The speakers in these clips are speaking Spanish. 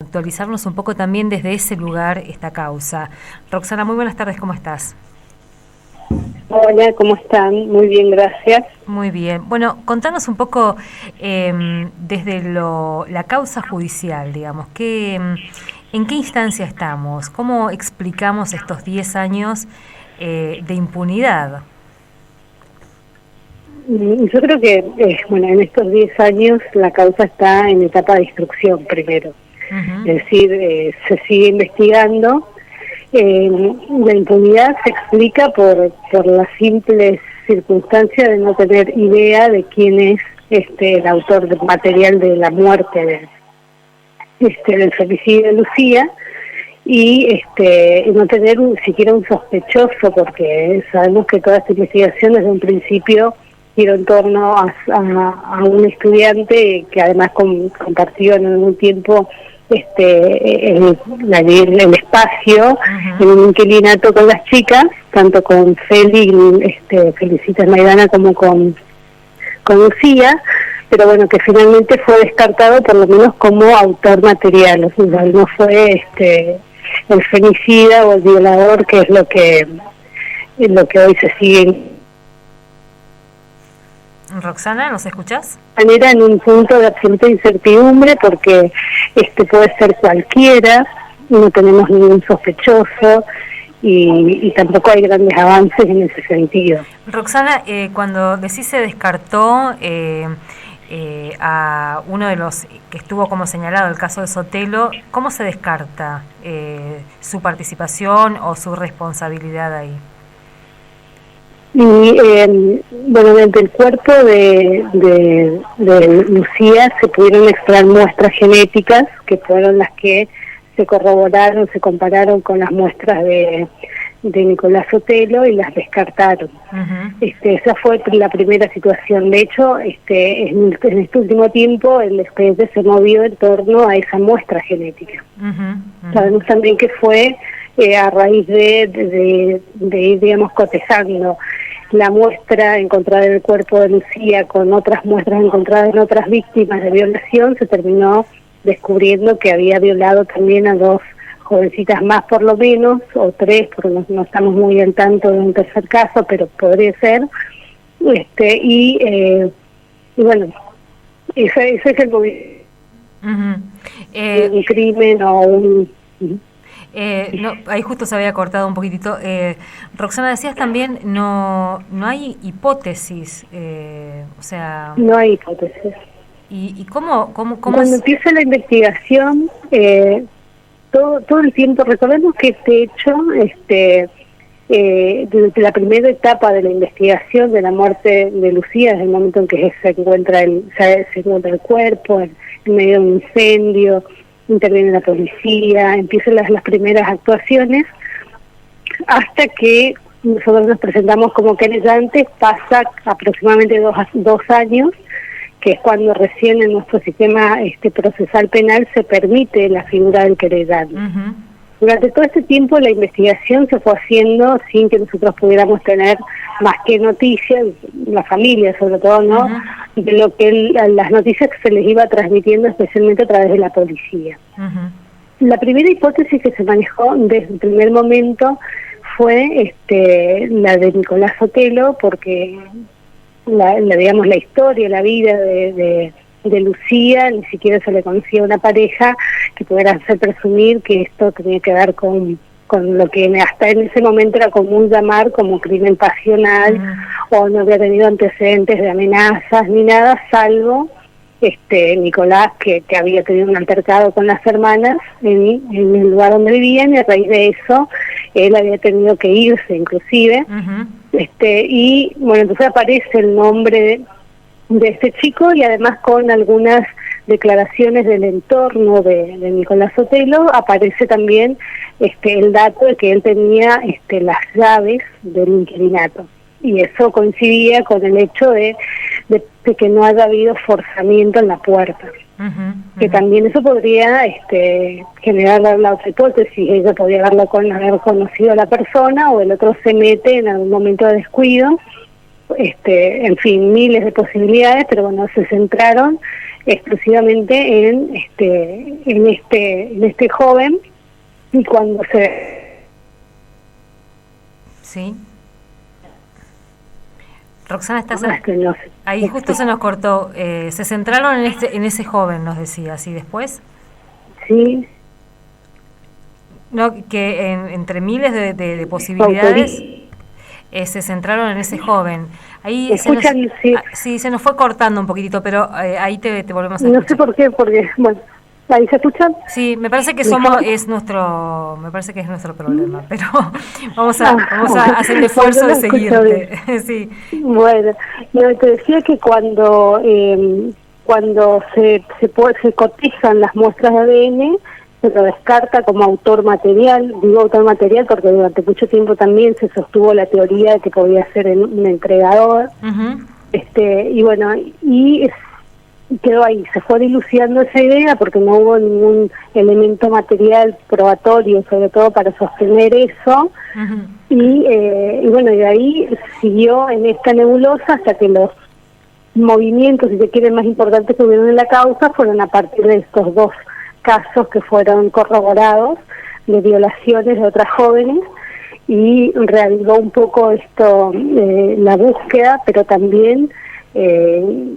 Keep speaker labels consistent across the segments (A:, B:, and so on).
A: actualizarnos un poco también desde ese lugar esta causa. Roxana, muy buenas tardes, ¿cómo estás?
B: Hola, ¿cómo están? Muy bien, gracias.
A: Muy bien. Bueno, contanos un poco desde la causa judicial, digamos, ¿en qué instancia estamos? ¿Cómo explicamos estos 10 años de impunidad?
B: Yo creo que, en estos 10 años la causa está en etapa de instrucción primero.
A: Uh-huh.
B: Es decir, se sigue investigando. La impunidad se explica por la simple circunstancia de no tener idea de quién es el autor material de la muerte del femicidio de Lucía, y no tener siquiera un sospechoso, porque sabemos que toda esta investigación desde un principio giró en torno a un estudiante que además compartió en algún tiempo el espacio. Uh-huh. En un inquilinato con las chicas, tanto con Felicitas Maidana como con Lucía, pero bueno, que finalmente fue descartado por lo menos como autor material, o sea, no fue el femicida o el violador, que es lo que hoy se sigue.
A: Roxana, ¿nos escuchás?
B: Manera en un punto de absoluta incertidumbre, porque puede ser cualquiera, no tenemos ningún sospechoso y tampoco hay grandes avances en ese sentido.
A: Roxana, cuando decís se descartó a uno de los que estuvo como señalado, el caso de Sotelo, ¿cómo se descarta su participación o su responsabilidad ahí?
B: Y desde el cuerpo de Lucía se pudieron extraer muestras genéticas que fueron las que se corroboraron, se compararon con las muestras de Nicolás Sotelo y las descartaron. Uh-huh. Esa fue la primera situación. De hecho, en este último tiempo el expediente se movió en torno a esa muestra genética. Uh-huh. Uh-huh. Sabemos también que fue a raíz de ir, digamos, cotejando la muestra encontrada en el cuerpo de Lucía con otras muestras encontradas en otras víctimas de violación, se terminó descubriendo que había violado también a 2 jovencitas más por lo menos, o 3, porque no estamos muy al tanto de un tercer caso, pero podría ser. Y bueno, ese es el movimiento. Uh-huh. Un crimen o un... Uh-huh.
A: No, ahí justo se había cortado un poquitito. Roxana, decías también, no hay hipótesis, o sea...
B: No hay hipótesis.
A: ¿Y cómo
B: Cuando empieza la investigación, todo el tiempo, recordemos que este hecho, desde la primera etapa de la investigación de la muerte de Lucía, desde el momento en que se encuentra el cuerpo, en medio de un incendio, interviene la policía, empiezan las primeras actuaciones, hasta que nosotros nos presentamos como querellantes, pasa aproximadamente dos años, que es cuando recién en nuestro sistema procesal penal se permite la figura del querellante. Uh-huh. Durante todo este tiempo la investigación se fue haciendo sin que nosotros pudiéramos tener más que noticias, la familia sobre todo, ¿no? Uh-huh. De lo que las noticias que se les iba transmitiendo, especialmente a través de la policía. Uh-huh. La primera hipótesis que se manejó desde el primer momento fue la de Nicolás Sotelo, porque digamos la historia, la vida de Lucía, ni siquiera se le conocía una pareja que pudiera hacer presumir que esto tenía que ver con lo que hasta en ese momento era común llamar como crimen pasional, o no había tenido antecedentes de amenazas ni nada, salvo Nicolás que había tenido un altercado con las hermanas en el lugar donde vivían, y a raíz de eso él había tenido que irse inclusive. Uh-huh. Y bueno, entonces aparece el nombre de este chico, y además con algunas declaraciones del entorno de Nicolás Sotelo aparece también el dato de que él tenía las llaves del inquilinato, y eso coincidía con el hecho de que no haya habido forzamiento en la puerta. Uh-huh, uh-huh. Que también eso podría generar la otra hipótesis. Ella podría haber conocido a la persona, o el otro se mete en algún momento de descuido. En fin, miles de posibilidades, pero bueno, se centraron exclusivamente en este joven, y cuando
A: Sí. Roxana, estás
B: no
A: ahí, justo se nos cortó. Se centraron en ese joven, nos decías, ¿y después?
B: Sí.
A: No, que entre miles de posibilidades se centraron en ese joven. Ahí
B: escuchan,
A: sí, se nos fue cortando un poquitito, pero ahí te volvemos a escuchar.
B: No sé por qué, porque, bueno, ¿ahí se escuchan?
A: Sí, me parece que me parece que es nuestro problema, pero vamos a hacer el esfuerzo de seguirte. Sí.
B: Bueno, te decía que cuando se cotizan las muestras de ADN, se lo descarta como autor material. Digo autor material porque durante mucho tiempo también se sostuvo la teoría de que podía ser un entregador.
A: Uh-huh.
B: Y bueno, quedó ahí, se fue dilucidando esa idea porque no hubo ningún elemento material probatorio, sobre todo para sostener eso.
A: Uh-huh.
B: Y bueno, y de ahí siguió en esta nebulosa hasta que los movimientos, si se quiere, más importantes que hubieron en la causa fueron a partir de estos dos casos que fueron corroborados de violaciones de otras jóvenes, y reavivó un poco esto, la búsqueda, pero también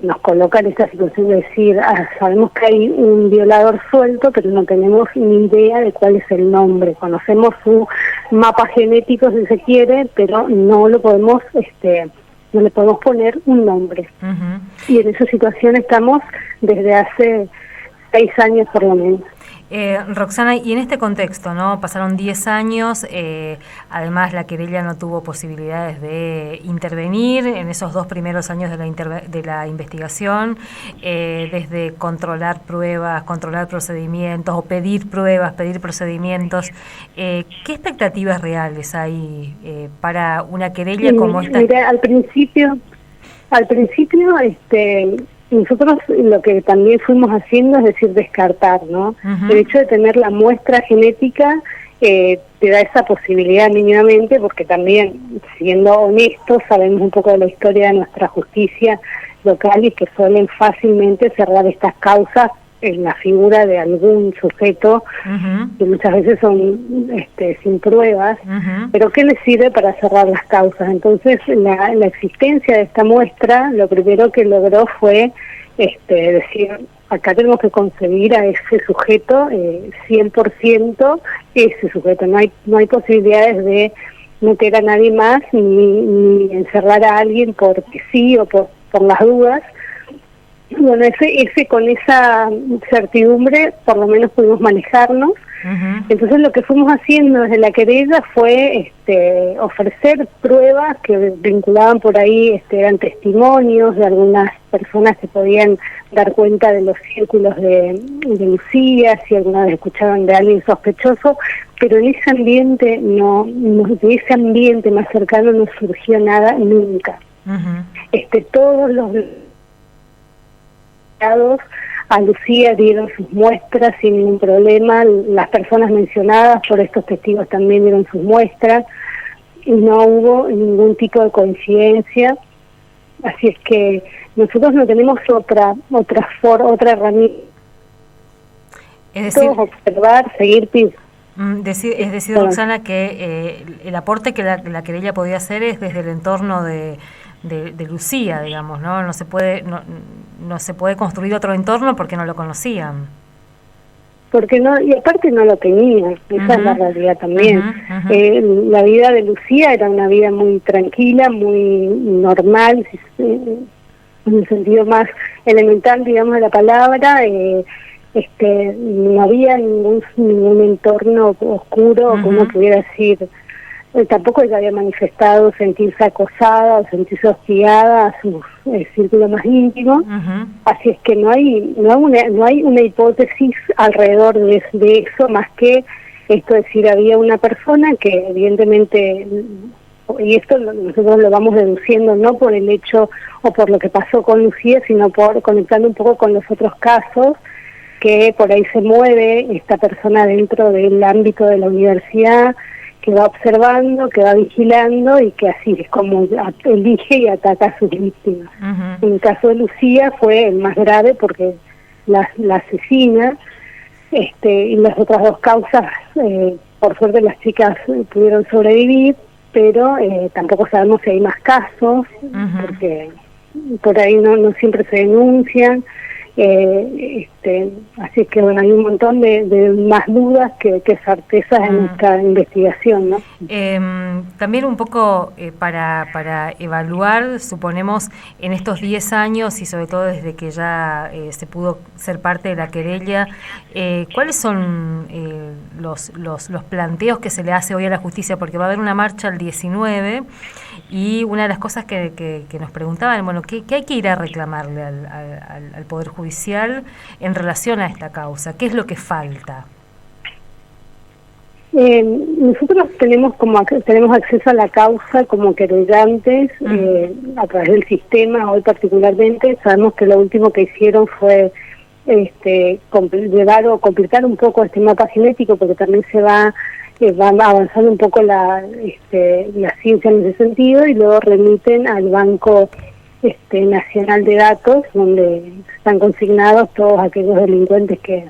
B: nos coloca en esta situación de decir, sabemos que hay un violador suelto, pero no tenemos ni idea de cuál es el nombre. Conocemos su mapa genético, si se quiere, pero no lo podemos, no le podemos poner un nombre.
A: Uh-huh.
B: Y en esa situación estamos desde hace 6 años por lo menos.
A: Roxana, y en este contexto, ¿no? Pasaron 10 años, además la querella no tuvo posibilidades de intervenir en esos 2 primeros años de la investigación, desde controlar pruebas, controlar procedimientos o pedir pruebas, pedir procedimientos. ¿Qué expectativas reales hay para una querella como esta?
B: Mira, al principio, nosotros lo que también fuimos haciendo es decir, descartar, ¿no? Uh-huh. El hecho de tener la muestra genética te da esa posibilidad mínimamente, porque también, siendo honestos, sabemos un poco de la historia de nuestra justicia local y que suelen fácilmente cerrar estas causas en la figura de algún sujeto, uh-huh, que muchas veces son sin pruebas, uh-huh, pero ¿qué les sirve para cerrar las causas? Entonces la existencia de esta muestra, lo primero que logró fue decir, acá tenemos que concebir a ese sujeto 100% ese sujeto, no hay posibilidades de meter a nadie más ni encerrar a alguien porque sí o por las dudas. Bueno, con esa certidumbre por lo menos pudimos manejarnos. Uh-huh. Entonces lo que fuimos haciendo desde la querella fue ofrecer pruebas que vinculaban por ahí, eran testimonios de algunas personas que podían dar cuenta de los círculos de Lucía, si alguna vez escuchaban de alguien sospechoso, pero en ese ambiente de ese ambiente más cercano no surgió nada nunca. Uh-huh. Todos los a Lucía dieron sus muestras sin ningún problema, las personas mencionadas por estos testigos también dieron sus muestras y no hubo ningún tipo de coincidencia, así es que nosotros no tenemos otra herramienta.
A: Es decir,
B: observar, seguir
A: es decir, Roxana, que el aporte que la querella podía hacer es desde el entorno de Lucía, digamos, ¿no? No se puede construir otro entorno porque no lo conocían.
B: Porque no, y aparte no lo tenían, esa uh-huh, es la realidad también. Uh-huh, uh-huh. La vida de Lucía era una vida muy tranquila, muy normal, en el sentido más elemental, digamos, de la palabra. No había ningún entorno oscuro, uh-huh, como pudiera decir. Tampoco ella había manifestado sentirse acosada o sentirse hostigada a su círculo más íntimo. Uh-huh. Así es que no hay una hipótesis alrededor de eso, más que esto, es decir, había una persona que evidentemente, y esto nosotros lo vamos deduciendo no por el hecho o por lo que pasó con Lucía, sino por conectando un poco con los otros casos, que por ahí se mueve esta persona dentro del ámbito de la universidad, que va observando, que va vigilando y que así es como elige y ataca a sus víctimas. Uh-huh. En el caso de Lucía fue el más grave porque la asesina, y las otras dos causas, por suerte las chicas pudieron sobrevivir, pero tampoco sabemos si hay más casos, porque por ahí no siempre se denuncian. Así que bueno, hay un montón de más dudas que certezas en esta investigación, ¿no?
A: También un poco para evaluar, suponemos, en estos 10 años y sobre todo desde que ya se pudo ser parte de la querella, ¿cuáles son los planteos que se le hace hoy a la justicia? Porque va a haber una marcha el 19 y una de las cosas que nos preguntaban, bueno, ¿qué hay que ir a reclamarle al Poder Judicial en relación a esta causa? ¿Qué es lo que falta?
B: Nosotros tenemos acceso a la causa como querellantes a través del sistema. Hoy particularmente sabemos que lo último que hicieron fue llevar o completar un poco este mapa genético, porque también se va avanzando un poco la ciencia en ese sentido, y luego remiten al Banco Nacional de Datos, donde están consignados todos aquellos delincuentes que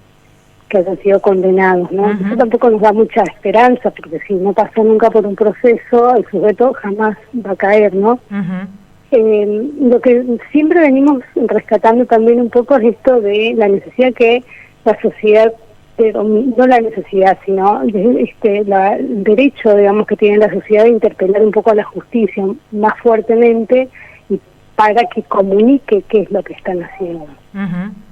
B: hayan sido condenados, ¿no? Eso tampoco nos da mucha esperanza, porque si no pasó nunca por un proceso, el sujeto jamás va a caer, ¿no? Lo que siempre venimos rescatando también un poco es esto de la necesidad que la sociedad, pero no la necesidad, sino el derecho, digamos, que tiene la sociedad de interpelar un poco a la justicia más fuertemente, y para que comunique qué es lo que están haciendo.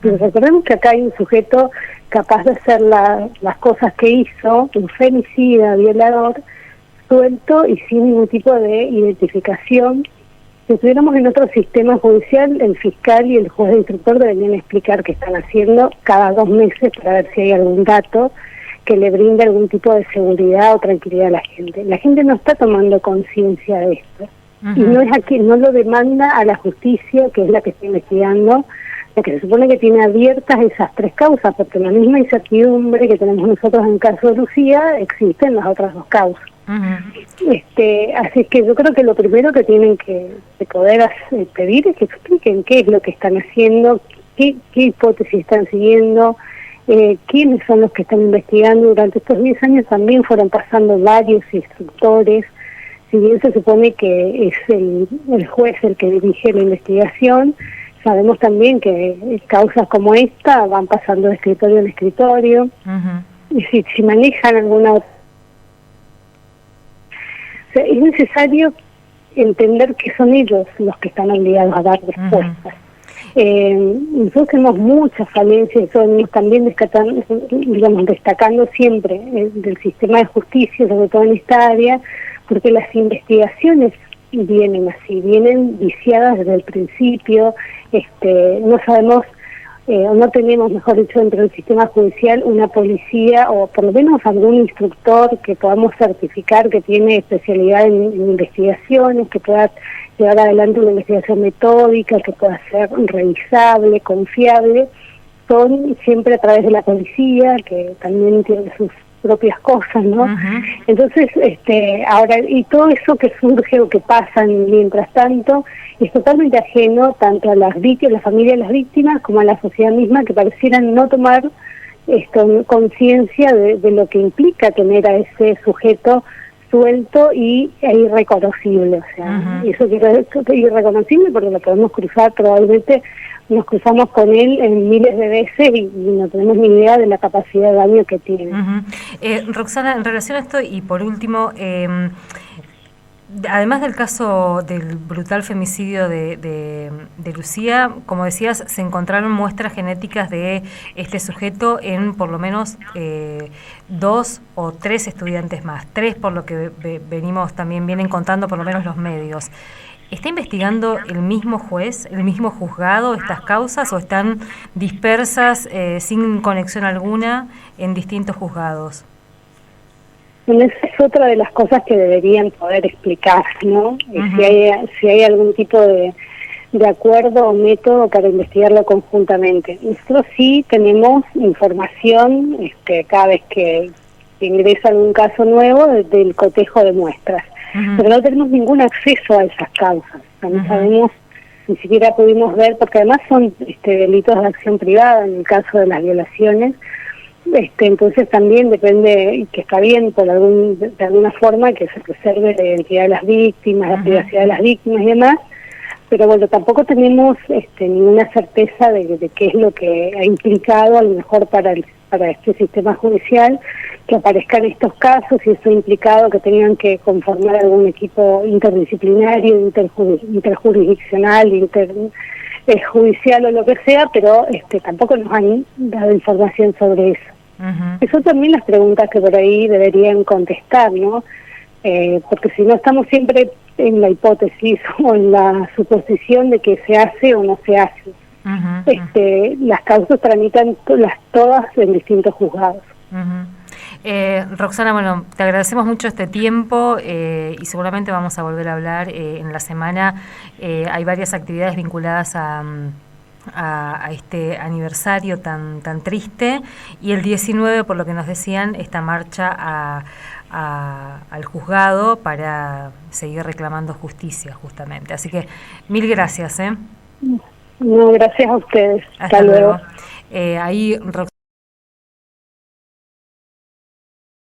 B: Pero recordemos que acá hay un sujeto capaz de hacer las cosas que hizo, un femicida, violador, suelto y sin ningún tipo de identificación. Si estuviéramos en otro sistema judicial, el fiscal y el juez de instructor deberían explicar qué están haciendo cada 2 meses para ver si hay algún dato que le brinde algún tipo de seguridad o tranquilidad a la gente. La gente no está tomando conciencia de esto. Y no lo demanda a la justicia, que es la que está investigando, la que se supone que tiene abiertas esas 3 causas, porque la misma incertidumbre que tenemos nosotros en el caso de Lucía existe en las otras 2 causas. Así que yo creo que lo primero que tienen que poder pedir es que expliquen qué es lo que están haciendo, qué hipótesis están siguiendo, quiénes son los que están investigando. Durante estos 10 años también fueron pasando varios instructores. Si bien se supone que es el juez el que dirige la investigación, sabemos también que causas como esta van pasando de escritorio en escritorio. Y si manejan alguna otra, es necesario entender que son ellos los que están obligados a dar respuestas. Nosotros tenemos muchas falencias, eso venimos también destacando siempre del sistema de justicia, sobre todo en esta área, porque las investigaciones vienen así, vienen viciadas desde el principio. No sabemos, o no tenemos, mejor dicho, dentro del sistema judicial una policía o por lo menos algún instructor que podamos certificar que tiene especialidad en investigaciones, que pueda llevar adelante una investigación metódica, que pueda ser revisable, confiable. Son siempre a través de la policía, que también tiene sus propias cosas, ¿no? Entonces, ahora, y todo eso que surge o que pasa mientras tanto es totalmente ajeno tanto a las víctimas, la familia de las víctimas, como a la sociedad misma, que parecieran no tomar conciencia de lo que implica tener a ese sujeto suelto e irreconocible. O sea, eso que es irreconocible porque lo podemos cruzar, probablemente nos cruzamos con él en miles de veces y no tenemos ni idea de la capacidad de daño que tiene.
A: Roxana, en relación a esto, y por último, además del caso del brutal femicidio de Lucía, como decías, se encontraron muestras genéticas de este sujeto en por lo menos 2 o 3 estudiantes más, 3 por lo que vienen contando por lo menos los medios. ¿Está investigando el mismo juez, el mismo juzgado estas causas o están dispersas sin conexión alguna en distintos juzgados?
B: Bueno, esa es otra de las cosas que deberían poder explicar, ¿no? Si hay algún tipo de acuerdo o método para investigarlo conjuntamente. Nosotros sí tenemos información cada vez que ingresa algún caso nuevo del cotejo de muestras, pero no tenemos ningún acceso a esas causas. No sabemos ni siquiera pudimos ver, porque además son delitos de acción privada en el caso de las violaciones. Entonces también depende, y que está bien de alguna forma, que se preserve la identidad de las víctimas, la privacidad de las víctimas y demás, pero bueno, tampoco tenemos ninguna certeza de qué es lo que ha implicado a lo mejor para este sistema judicial que aparezcan estos casos, y eso ha implicado que tenían que conformar algún equipo interdisciplinario, interjurisdiccional, judicial o lo que sea, pero tampoco nos han dado información sobre eso. Eso también las preguntas que por ahí deberían contestar, ¿no? Porque si no estamos siempre en la hipótesis o en la suposición de que se hace o no se hace. Las causas tramitan todas en distintos juzgados.
A: Roxana, bueno, te agradecemos mucho este tiempo y seguramente vamos a volver a hablar en la semana. Hay varias actividades vinculadas a este aniversario tan triste, y el 19, por lo que nos decían, esta marcha al juzgado para seguir reclamando justicia, justamente. Así que mil gracias.
B: No, gracias a ustedes.
A: Hasta luego. Ahí